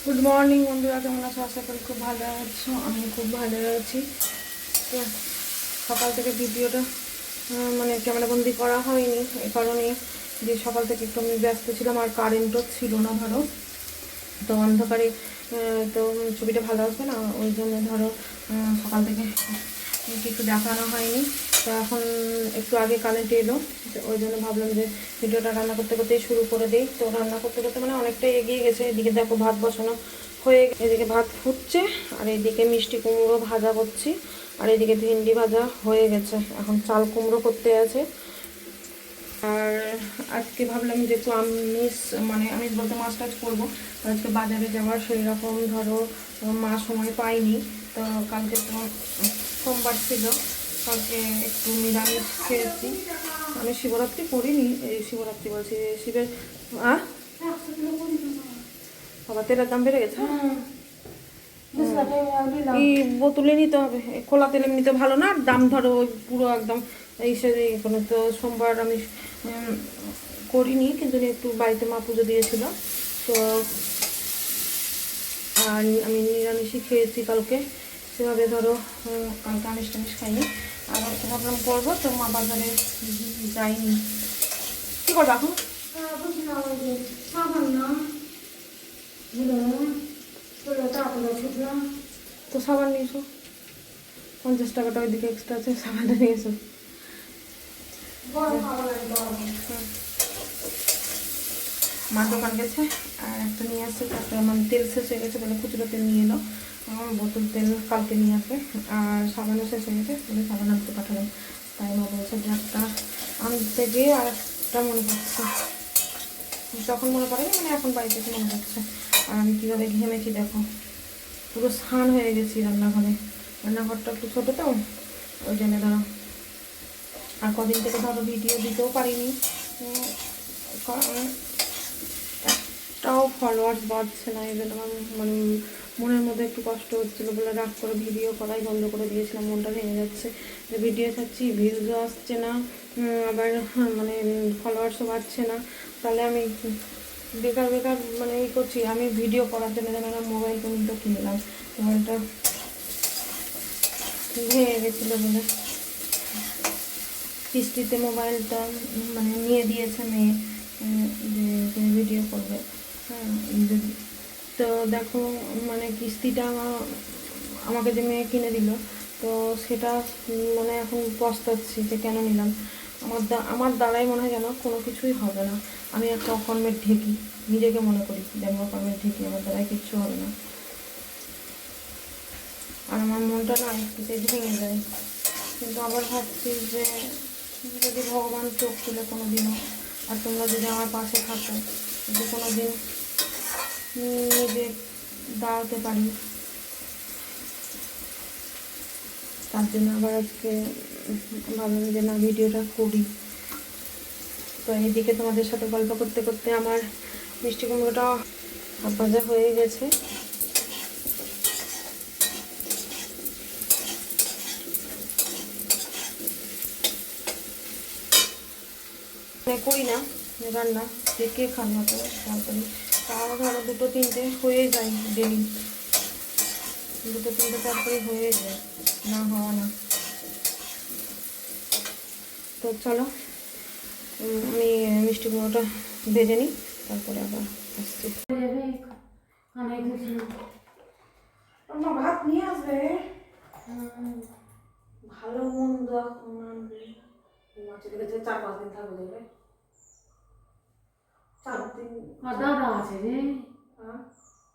Good morning বন্ধুরা, কেমন আছো? আশা করি খুব ভালো আছো। আমি খুব ভালো আছি। তো সকাল থেকে ভিডিওটা মানে ক্যামেরাবন্দি করা হয়নি এই কারণে যে সকাল থেকে একটু আমি ব্যস্ত ছিলাম আর কারেন্টও ছিল না ধরো। তো অন্ধকারে তো ছবিটা ভালো আসবে না, ওই জন্য ধরো সকাল থেকে কিছু দেখানো হয়নি। তো এখন একটু আগে কারেন্ট এলো, ওই জন্য ভাবলাম যে ভিডিওটা রান্না করতে করতেই শুরু করে দিই। তো রান্না করতে করতে মানে অনেকটাই এগিয়ে গেছে। এদিকে দেখো ভাত বসানো হয়ে গেছে, এদিকে ভাত ফুটছে, আর এইদিকে মিষ্টি কুমড়ো ভাজা করছি, আর এদিকে ভেন্ডি ভাজা হয়ে গেছে। এখন চাল কুমড়ো করতে আছে। আর আজকে ভাবলাম যে একটু আমিষ মানে আমিষ বলতে মাছ টাছ করবো। আজকে বাজারে যাওয়ার সেই রকম ধরো মা সময় পাইনি। তো কালকে তো সোমবার ছিল, কালকে একটু নিরামিষ খেয়েছি। আমি শিবরাত্রি করিনি, এই শিবরাত্রি বলছি শিবের বাবা তেলের দাম বেড়ে গেছে। এই বোতলে নিতে হবে, খোলা তেল এমনিতে ভালো না, দাম ধরো ওই পুরো একদম এই সে কোনো। তো সোমবার আমি করিনি, কিন্তু একটু বাড়িতে মা পুজো দিয়েছিল। তো আর আমি নিরামিষই খেয়েছি কালকে, সেভাবে ধরো কালকে আমিষ টামিষ খাইনি। আর একটা ভাবলাম করবো, তো মা বাজারে যাইনি। কী করবো এখন? তো সাবান নিয়ে এসো, 50 টাকাটা ওইদিকে এক্সট্রা আছে, সাবানটা নিয়ে এসো। মা দোকান গেছে আর একটা নিয়ে আসছে, তারপরে আমার তেল শেষ হয়ে গেছে বলে খুচরো তেল নিয়ে এলো। আমার বোতল তেল কালকে নিয়ে আসবে, আর সাবানও শেষ হয়ে গেছে বলে সাবান আনতে পাঠালাম। তাই মা বলছে যে একটা আনতে গিয়ে আর একটা মনে পড়ছে, যখন মনে পড়ে মানে এখন বাড়িতে এসে মনে পড়ছে। আর আমি কীভাবে ঘেমেছি দেখো, পুরো স্নান হয়ে গেছি রান্নাঘরে। রান্নাঘরটা একটু ছোটো তো, ওই জন্য ধরো আর কদিন থেকে ধরো ভিডিও দিতেও পারিনি, কারণ একটাও ফলোয়ার্স বাড়ছে না। এই জন্য আমার মানে মনের মধ্যে একটু কষ্ট হচ্ছিলো বলে রাগ করে ভিডিও করাই বন্ধ করে দিয়েছিলাম। মনটা ভেঙে যাচ্ছে যে ভিডিও ছাড়ছি, ভিউজও আসছে না, আবার মানে ফলোয়ার্সও বাড়ছে না। তাহলে আমি বেকার বেকার মানে এই করছি। আমি ভিডিও করার জন্য যেন মোবাইল কিন্তু কিনলাম, মোবাইলটা ভেঙে গেছিলো বলে কিস্তিতে মোবাইলটা মানে নিয়ে দিয়েছে মেয়ে, যে তুমি ভিডিও করবে। হ্যাঁ, তো দেখো মানে কিস্তিটা আমাকে যে মেয়ে কিনে দিল, তো সেটা মানে এখন পস্তাচ্ছি যে কেন নিলাম। আমার দ্বারাই মনে হয় যেন কোনো কিছুই হবে না। আমি একটা অকর্মের ঢেকি, নিজেকে মনে করি যে আমি অকর্মের ঢেকি, আমার দ্বারাই কিচ্ছু হবে না। আর আমার মনটা না একটুতেই ভেঙে যায়। কিন্তু আবার ভাবছি যে যদি ভগবান চোখ তুলে কোনো দিনও, আর তোমরা যদি আমার পাশে থাকো, যদি কোনো দিন নিজে দাঁড়াতে পারি, তার জন্য আবার আজকে ভাবলাম যে না ভিডিওটা করি। তো এইদিকে তোমাদের সাথে গল্প করতে করতে আমার মিষ্টি কুমড়োটা ভাজা হয়ে গেছে। করি না রান্না, যে কে খান না, তো তাড়াতাড়ি তাও ধরো 2-3টে হয়ে যায় ডেলি, 2-3টে তারপরে হয়ে যায়, না হওয়া না। তো চলো আমি মিষ্টি কুমড়োটা ভেজে নিই, তারপরে আবার আসছি। ভাত নিয়ে আসবে, ভালো মন্দ মাছের কাছে 4-5 দিন থাকবে, দেখবে 4 দিন। দাদা আছে রে,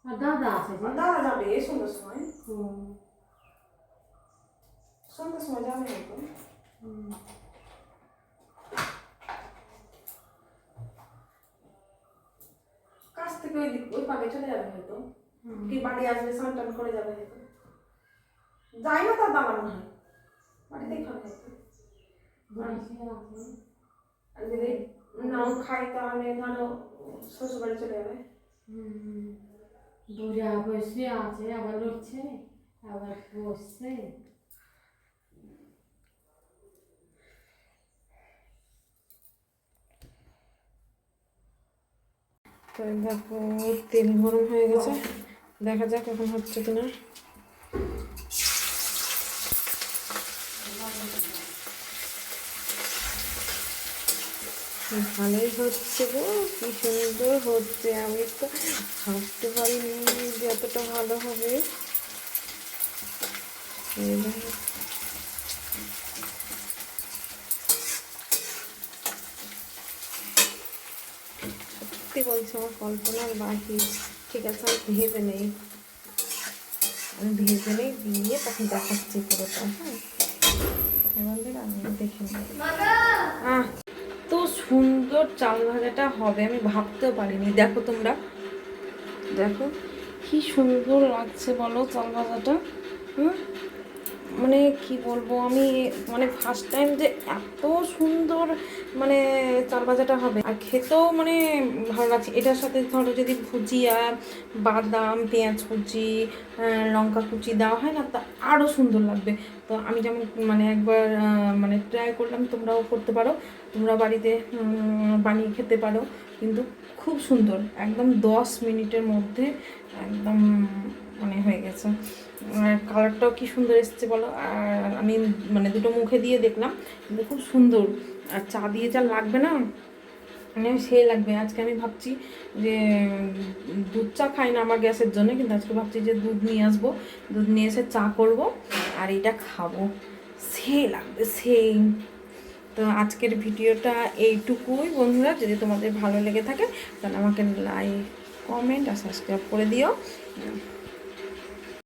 দাদা আছে রে, দাদা যাবে সন্ধ্যার সময়, সন্ধ্যার সময় যাবে হয়তো। কাছ থেকে ওই দিক ওই পাকে চলে যাবে হয়তো, কি বাড়ি আসবে স্নান টান করে যাবে হয়তো। যাই না তার দাম না হয়, বাড়িতেই খাবে হয়তো। আর যদি নাও খাই তাহলে ধরো শ্বশুর বাড়ি চলে যাবে। বুড়া বসে আছে, আবার লড়ছে, আবার বসছে। তো দেখো তেল গরম হয়ে গেছে, দেখা যাক এখন হচ্ছে কিনা। ভালোই হচ্ছে গো, কি সুন্দর হচ্ছে। আমি তো ভাবতে পারিনি যে এতটা ভালো হবে। এই দেখো। সত্যি বলছি, আমার কল্পনার বাহির। ঠিক আছে, আমি ভেজে নেই, দিয়ে তখন দেখাচ্ছি পুরোটা। হ্যাঁ, বন্ধুরা আমি দেখে নিই। তো সুন্দর চাল ভাজাটা হবে আমি ভাবতেও পারিনি। দেখো তোমরা, দেখো কি সুন্দর লাগছে বলো চাল ভাজাটা। হুম, মানে কি বলবো আমি, মানে ফার্স্ট টাইম যে এত সুন্দর মানে চাল ভাজাটা হবে। আর খেতেও মানে ভালো লাগছে। এটার সাথে ধরো যদি ভুজিয়া, বাদাম, পেঁয়াজ কুচি, লঙ্কা কুচি দেওয়া হয় না, তা আরও সুন্দর লাগবে। তো আমি যেমন মানে একবার মানে ট্রাই করলাম, তোমরাও করতে পারো, তোমরা বাড়িতে বানিয়ে খেতে পারো। কিন্তু খুব সুন্দর, একদম 10 মিনিটের মধ্যে একদম মানে হয়ে গেছে। আর কালারটাও কি সুন্দর এসছে বলো। আর আমি মানে দুটো মুখে দিয়ে দেখলাম, কিন্তু খুব সুন্দর। আর চা দিয়ে যা লাগবে না, মানে সে লাগবে। আজকে আমি ভাবছি যে দুধ চা খাই না আমার গ্যাসের জন্য, কিন্তু আজকে ভাবছি যে দুধ নিয়ে আসবো, দুধ নিয়ে এসে চা করব আর এটা খাবো, সে লাগবে সেই। তো আজকের ভিডিওটা এইটুকুই বন্ধুরা। যদি তোমাদের ভালো লেগে থাকে তাহলে আমাকে লাইক, কমেন্ট আর সাবস্ক্রাইব করে দিও।